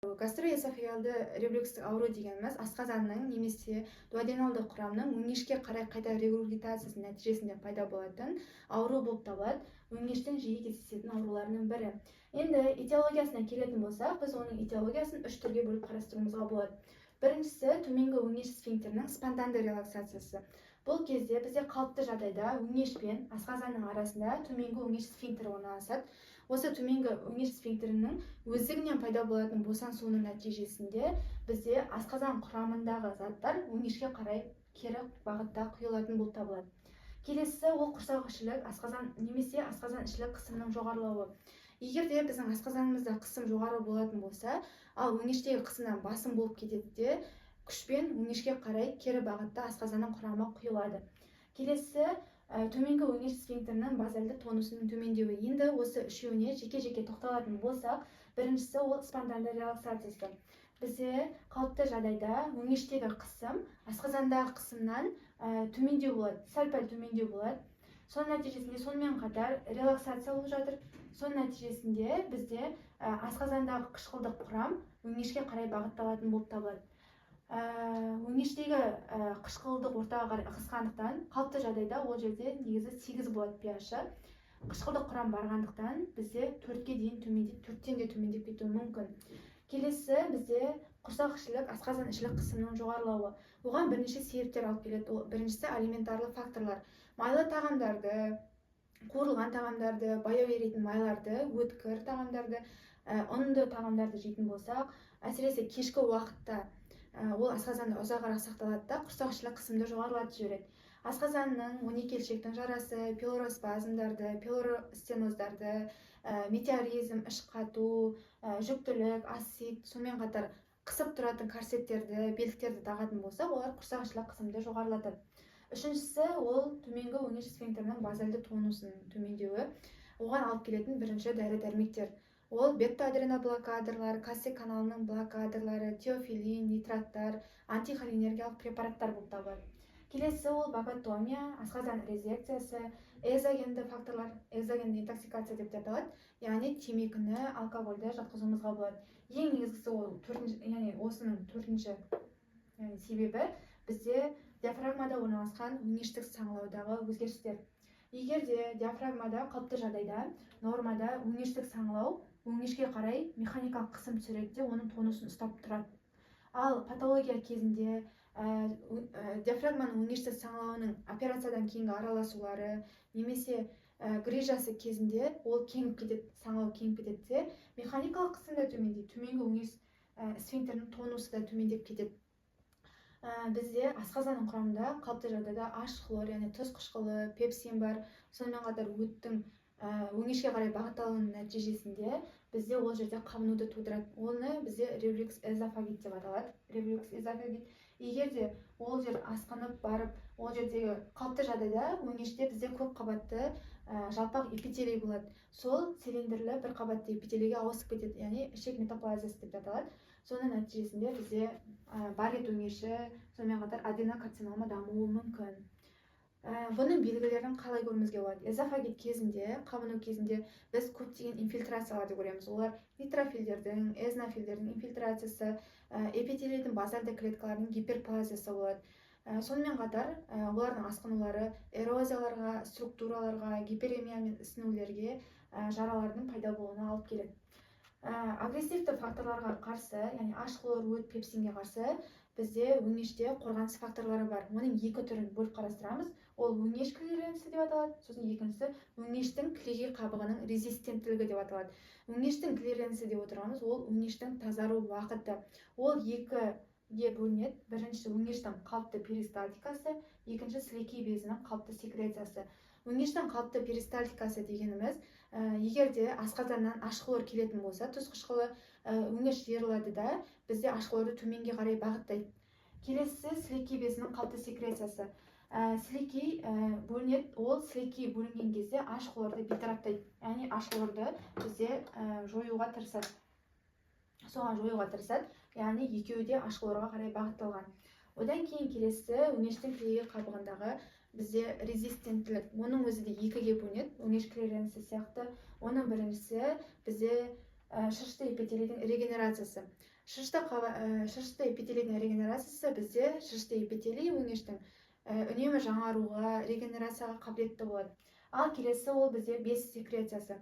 Гастроэзофагеалды рефлюкстік ауру дегеніміз асқазанның немесе дуоденалды құрамның өңешке қарай қайта регургитациясының нәтижесінде пайда болатын ауру болып табылады. Өңештің жиі кездесетін ауруларының бірі. Енді этиологиясына келетін болсақ, біз оның этиологиясын үш түрге бөліп қарастыруымызға болады. Біріншісі төменгі өңеш сфинктерінің спонтанды релаксациясы. Бұл кезде бізде қалыпты жағдайда өңеш пен асқазанның арасында төменгі өңеш сфинктері орналасады. Осы төменгі өңеш сфинктерінің өздігінен пайда болатын босаңсуының нәтижесінде бізде асқазан құрамындағы заттар өңешке қарай кері бағытта құйылатын болып табылады. Келесі ол құрсақішілік асқазан немесе асқазан ішілік қысымның жоғарылауы. Егер де біздің асқазанымызда қысым жоғары болатын болса, ал өңештегі қысымнан басым болып кетеді де, күшпен өңешке қарай кері бағытта асқазанның құрамы құйылады. Келесі төменгі өңеш сфинктерінің базальды тонусының төмендеуі. Енді осы үшеуіне жеке-жеке тоқталатын болсақ, біріншісі ол спонтанды релаксациясы. Бізде қалыпты жағдайда өңештегі қысым асқазандағы қысымнан төмендеу болады, сәл-пәл төмендеу болады. Соның нәтижесінде сонымен қатар релаксация болып жатыр. Соның нәтижесінде бізде асқазандағы қышқылдық құрам өңешке қарай бағытталатын болып табылады. Өңештегі қышқылдық ортаға қысқандықтан қалыпты жағдайда ол жерде негізі 8 болады pH-ы. Қышқылдық құрам барғандықтан бізде 4-ке дейін төмендеп, 4-тен де төмендеп кетуі мүмкін. Келесі бізде құрсақішілік асқазан ішілік қысымның жоғарылауы. Оған бірнеше себептер алып келеді. Біріншісі алиментарлы факторлар. Майлы тағамдарды, қуырылған тағамдарды, баяу еритін майларды, өткір тағамдарды, ұнды тағамдарды жейтін болсақ, әсіресе кешкі уақытта ол асқазанда ұзағырақ сақталады да құрсақішілік қысымды жоғарылатып жібереді. Асқазанның 12-елшектің жарасы, пилороспазмдарды, пилоростеноздарды, метеоризм, іш қату, жүктілік, асцит, сонымен қатар қысып тұратын корсеттерді, белдіктерді тағатын болса, олар құрсақішілік қысымды жоғарылатады. Үшіншісі ол төменгі өңеш сфинктерінің базальды тонусының төмендеуі. Оған алып келетін бірінші дәрі-дәрмектер. Ол бета-адреноблокаторлар, кальций каналының блокаторлары, теофилин, нитраттар, антихолинергиялық препараттар болып табылады. Келесі ол ваготомия, асқазан резекциясы, экзогенді факторлар, экзогенді интоксикация деп аталады. Яғни темекіні, алкогольді жатқызуымызға болады. Ең негізгісі ол осының төртінші себебі бізде диафрагмада орналасқан өңештік саңылаудағы өзгерістер. Егер де диафрагмада қалыпты жағдайда нормада өңештік саңылау өңешке қарай механикалық қысым түсіреді де оның тонусын ұстап тұрады. Ал патология кезінде диафрагманың өңештік саңылауының операциядан кейінгі араласулары немесе грижасы кезінде ол кеңіп кетеді, саңылау кеңіп кетеді де механикалық қысым да төмендейді, төменгі өңеш сфинктерінің тонусы да төмендеп кетеді. Бізде асқазанның құрамында қалыпты жағдайда H хлор, яғни тұз қышқылы, пепсин бар. Сонымен қатар өттің өңешке қарай бағытталуының нәтижесінде бізде ол жерде қабынуды тудырады. Оны бізде рефлюкс эзофагит деп аталады. Рефлюкс эзофагит. Егер де ол жер асқынып барып, ол жердегі қалыпты жағдайда өңеште бізде көп қабатты жалпақ эпителий болады. Сол цилиндрлі бір қабатты эпителийге ауысып кетеді, яғни ішек метаплазиясы деп аталады. Соның нәтижесінде бізде барет өңеші, сонымен қатар аденокарцинома дамуы мүмкін. Бұның белгілерін қалай көруімізге болады? Эзофагит кезінде, қабыну кезінде біз көптеген инфильтрацияларды көреміз. Олар нейтрофильдердің, эзонофильдердің инфильтрациясы, эпителийдің базальды клеткаларының гиперплазиясы болады. Сонымен қатар олардың асқынулары эрозияларға, структураларға, гиперемия мен ісінулерге, жаралардың пайда болуына алып келеді. Агрессивті факторларға қарсы, яғни H хлор, өт, пепсинге қарсы бізде өңеште қорғаныс факторлары бар. Оның екі түрін бөліп қарастырамыз. Ол өңеш клиренсі деп аталады, сосын екіншісі өңештің кілегей қабығының резистенттілігі деп аталады. Өңештің клиренсі деп отырғанымыз ол өңештің тазару уақыты. Ол екіге бөлінеді. Біріншісі өңештің қалыпты перистальтикасы, екінші сілекей безінің қалыпты секрециясы. Өңештің қалыпты перистальтикасы дегеніміз, егер де асқазаннан H хлор келетін болса, тұз қышқылы өңеш жиырылады да, бізде H хлорды төменге қарай бағыттайды. Келесі сілекей безінің қалыпты секрециясы. Сілекей бөлінеді, ол сілекей бөлінген кезде H хлорды бейтараптайды. Яғни H хлорды бізде жоюға тырысады. Соған жоюға тырысады, яғни екеуі де H хлорға қарай бағытталған. Одан кейін келесі өңештің кілегей қабығындағы бізде резистенттілік. Оның өзі де екіге бөлінеді, өңеш клиренсі сияқты. Оның біріншісі бізде шырышты эпителийдің регенерациясы. Шырышты эпителийдің регенерациясы бізде шырышты эпителий өңештің үнемі жаңаруға, регенерацияға қабілетті болады. Ал келесі ол бізде без секрециясы.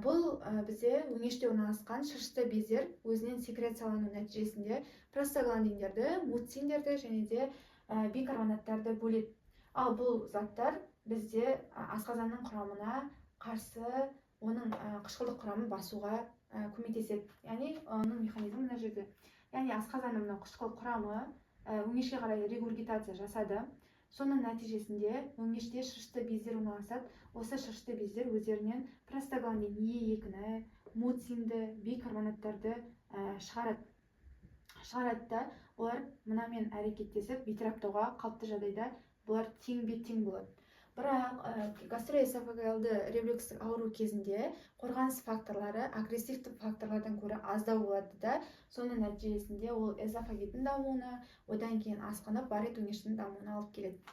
Бұл бізде өңеште орналасқан шырышты бездер өзінен секрециялану нәтижесінде простагландиндерді, муциндерді және де бикарбонаттарды бөледі. Ал бұл заттар бізде асқазанның құрамына қарсы оның қышқылдық құрамын басуға көмектеседі. Яғни оның механизмі мына жерде. Яғни асқазанның қышқыл құрамы өңешке қарай регургитация жасады. Соның нәтижесінде өңеште шырышты бездер орналасады. Осы шырышты бездер өздерінен простагландин Е2-ні, муцинді, бикарбонаттарды шығарады да, олар мынамен әрекеттесіп бейтараптауға қалыпты жағдайда бұлар тең болады. Бірақ гастроэсофагеалды рефлюкстік ауру кезінде қорғаныс факторлары агрессивті факторлардан көрі аздау болады да, соның нәтижесінде ол эзофагиттің дамуына, одан кейін асқынып барет өңештің дамуына алып келеді.